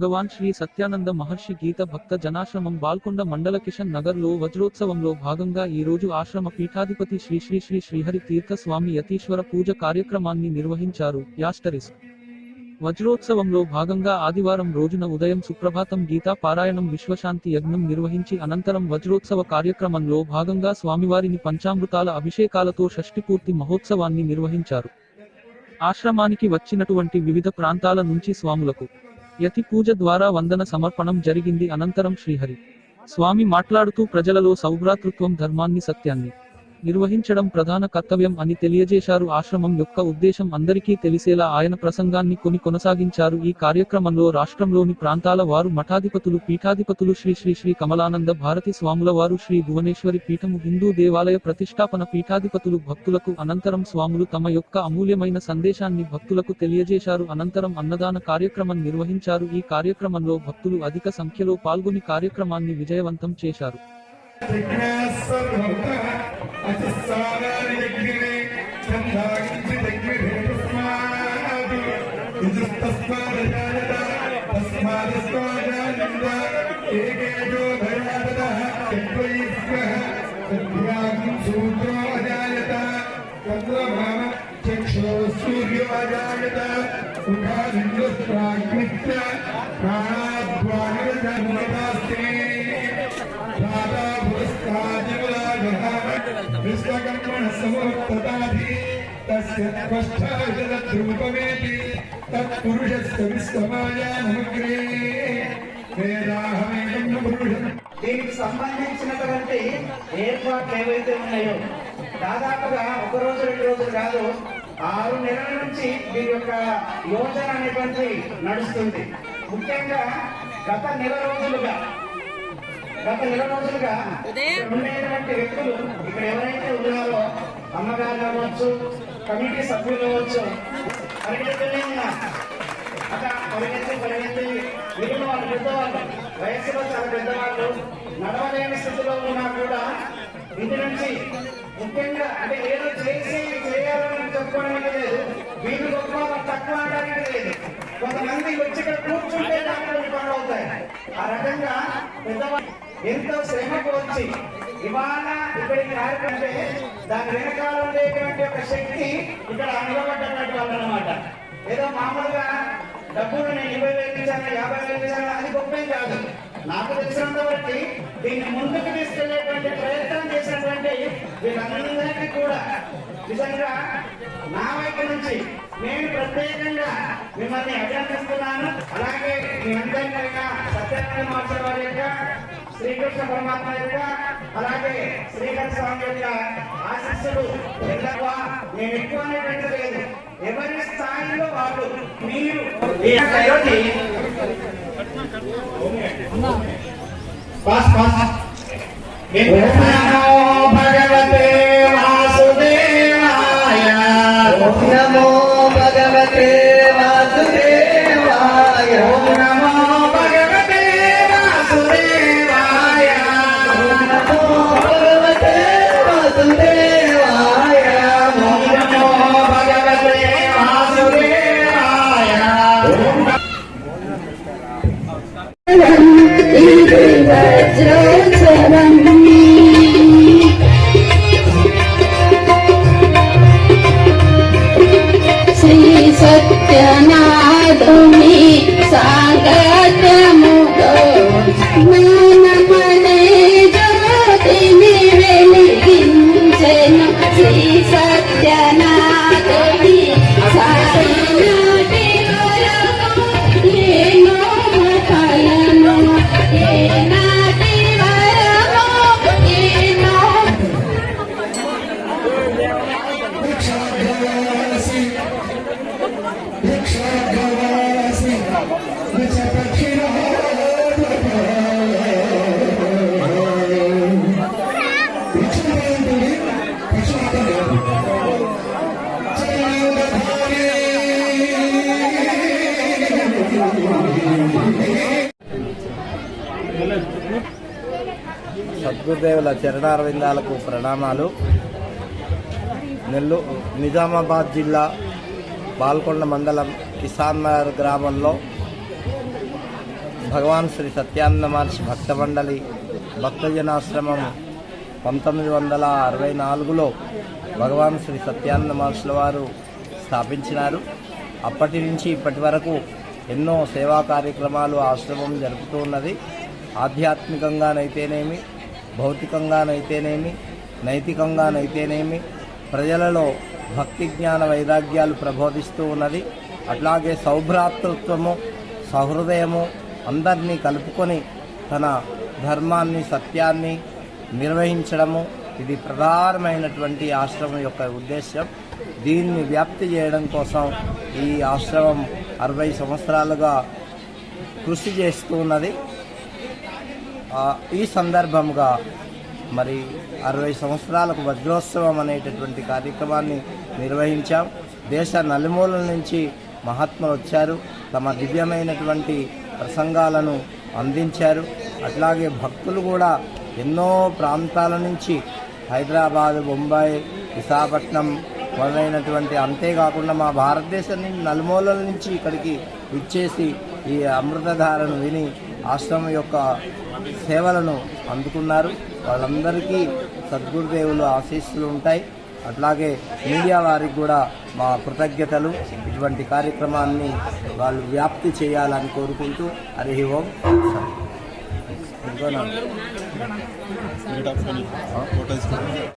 భగవాన్ శ్రీ సత్యానంద మహర్షి గీత భక్త జనాశ్రమం బాల్కొండ మండల కిషన్ నగర్ లో వజ్రోత్సవంలో భాగంగా ఈ రోజు ఆశ్రమ పీఠాధిపతి శ్రీ శ్రీ శ్రీ శ్రీహరి తీర్థ స్వామి యతీశ్వర పూజ కార్యక్రమాన్ని నిర్వహించారు. యాస్టరిస్ వజ్రోత్సవంలో భాగంగా ఆదివారం రోజున ఉదయం సుప్రభాతం గీతా పారాయణం విశ్వశాంతి యజ్ఞం నిర్వహించి అనంతరం వజ్రోత్సవ కార్యక్రమంలో భాగంగా స్వామివారిని పంచామృతాల అభిషేకాలతో షష్ఠిపూర్తి మహోత్సవాన్ని నిర్వహించారు. ఆశ్రమానికి వచ్చినటువంటి వివిధ ప్రాంతాల నుంచి స్వాములకు యతి పూజ ద్వారా వందన సమర్పణం జరిగింది. అనంతరం శ్రీహరి స్వామి మాట్లాడుతూ ప్రజలలో సౌభ్రాతృత్వం ధర్మాన్ని సత్యాన్ని నిర్వహించడం ప్రధాన కర్తవ్యం అని తెలియజేశారు. ఆశ్రమం యొక్క ఉద్దేశం అందరికీ తెలిసేలా ఆయన ప్రసంగాన్ని కొనసాగించారు. ఈ కార్యక్రమంలో రాష్ట్రంలోని ప్రాంతాల వారు మఠాధిపతులు పీఠాధిపతులు శ్రీ శ్రీ శ్రీ కమలానంద భారతి స్వాముల వారు శ్రీ భువనేశ్వరి పీఠము హిందూ దేవాలయ ప్రతిష్టాపన పీఠాధిపతులు భక్తులకు అనంతరం స్వాములు తమ యొక్క అమూల్యమైన సందేశాన్ని భక్తులకు తెలియజేశారు. అనంతరం అన్నదాన కార్యక్రమం నిర్వహించారు. ఈ కార్యక్రమంలో భక్తులు అధిక సంఖ్యలో పాల్గొని కార్యక్రమాన్ని విజయవంతం చేశారు. విశ్వకర్మణ సమోత్తతాధి తస్య త్వష్టావిదద్రూపమేతి తత్పురుషస్య విశ్వమాయా నమగ్రే వేదాహమేకం పురుషం. దీనికి సంబంధించినటువంటి ఏర్పాట్లు ఏవైతే ఉన్నాయో దాదాపుగా ఒక రోజు 2 రోజులు కాదు 6 నెలల నుంచి దీని యొక్క యోజన అనేటువంటి నడుస్తుంది. ముఖ్యంగా గత నెల రోజులుగా ఉండేటువంటి వ్యక్తులు ఇక్కడ ఎవరైతే ఉన్నారో అమ్మగారు కావచ్చు, కమిటీ సభ్యులు కావచ్చు, పరిగెత్తునే ఉన్నారు. అట్లా పరిగెత్తి మిగిలిన వాళ్ళు పెద్దవాళ్ళు, వయసులో చాలా పెద్దవాళ్ళు, నడవలేని స్థితిలో ఉన్నా కూడా ఇంటి నుంచి ముఖ్యంగా అంటే ఏదో చేయాలని చెప్పుకోవడం లేదు, వీళ్ళు గొప్ప తక్కువ అనడానికి లేదు. కొంతమంది వచ్చి ఇక్కడ కూర్చుంటే పనులు అవుతాయి. ఆ రకంగా పెద్దవాళ్ళు ఎంతో శ్రమకు వచ్చి ఇవాళ ఇక్కడికి రాకంటే దాని వెనకాల ఉండేటువంటి ఒక శక్తి ఇక్కడ నిలబడ్డటువంటి వాళ్ళు అనమాట. ఏదో మామూలుగా డబ్బులు నేను 20,000 ఇచ్చాను, 50,000 ఇచ్చాను, అది గొప్పేం కాదు. నాకు తెలిసినంత బట్టి దీన్ని ముందుకు తీసుకెళ్లేటువంటి ప్రయత్నం చేసినటువంటి వీళ్ళందరికీ కూడా నిజంగా నా వైపు నుంచి నేను ప్రత్యేకంగా మిమ్మల్ని అభినందిస్తున్నాను. అలాగే మీ అందరికైనా సత్యానంద మహర్షి వారి యొక్క, శ్రీకృష్ణ పరమాత్మ యొక్క, అలాగే శ్రీకృష్ణ స్వామి యొక్క ఆశీస్సులు ఎక్కువ నేను ఎక్కువ అనేటువంటి లేదు. ఎవరి స్థాయిలో వాళ్ళు మీరు భగవతే వాసుదేవాయ, నమో భగవతే వాసుదేవాయ, నమో భగవతే వాసుదేవాయ, నమో భగవతే వాసుదేవాయ, నమో భగవతే వాసుదేవాయ. వజ్రోత్సవం శ్రీ సత్యనాథుని సాగత్యముతో జ్ఞానమనే జ్యోతిని వెలిగించెను. శ్రీ సత్యనాథుని సాగనాటి వరకు ఏనో కలను ఏనాటి వరకు ఏనో సద్గురుదేవుల చరణారవిందాలకు ప్రణామాలు. నిజామాబాద్ జిల్లా బాల్కొండ మండలం కిసాన్ నగర్ గ్రామంలో భగవాన్ శ్రీ సత్యానంద మహర్షి భక్త మండలి భక్తజనాశ్రమం 1964లో భగవాన్ శ్రీ సత్యానంద మహర్షుల వారు స్థాపించినారు. అప్పటి నుంచి ఇప్పటి వరకు ఎన్నో సేవా కార్యక్రమాలు ఆశ్రమం జరుపుతూ ఉన్నది. ఆధ్యాత్మికంగానైతేనేమి, భౌతికంగానైతేనేమి, నైతికంగానైతేనేమి ప్రజలలో భక్తి జ్ఞాన వైరాగ్యాలు ప్రబోధిస్తూ ఉన్నది. అట్లాగే సౌభ్రాతృత్వము, సహృదయము అందరినీ కలుపుకొని తన ధర్మాన్ని, సత్యాన్ని నిర్వహించడము ఇది ప్రధానమైనటువంటి ఆశ్రమం యొక్క ఉద్దేశం. దీన్ని వ్యాప్తి చేయడం కోసం ఈ ఆశ్రమం 60 సంవత్సరాలుగా కృషి చేస్తూ ఉన్నది. ఈ సందర్భంగా మరి 60 సంవత్సరాలకు వజ్రోత్సవం అనేటటువంటి కార్యక్రమాన్ని నిర్వహించాం. దేశ నలుమూలల నుంచి మహాత్ములు వచ్చారు, తమ దివ్యమైనటువంటి ప్రసంగాలను అందించారు. అట్లాగే భక్తులు కూడా ఎన్నో ప్రాంతాల నుంచి హైదరాబాద్, బొంబాయి, విశాఖపట్నం మొదలైనటువంటి, అంతేకాకుండా మా భారతదేశం నుంచి నలుమూలల నుంచి ఇక్కడికి విచ్చేసి ఈ అమృతధారను విని ఆశ్రమం యొక్క సేవలను అందుకున్నారు. వాళ్ళందరికీ సద్గురుదేవులు ఆశీస్సులు ఉంటాయి. అట్లాగే మీడియా వారికి కూడా మా కృతజ్ఞతలు. ఇటువంటి కార్యక్రమాన్ని వాళ్ళు వ్యాప్తి చేయాలని కోరుకుంటూ హరి ఓం. ఇంకో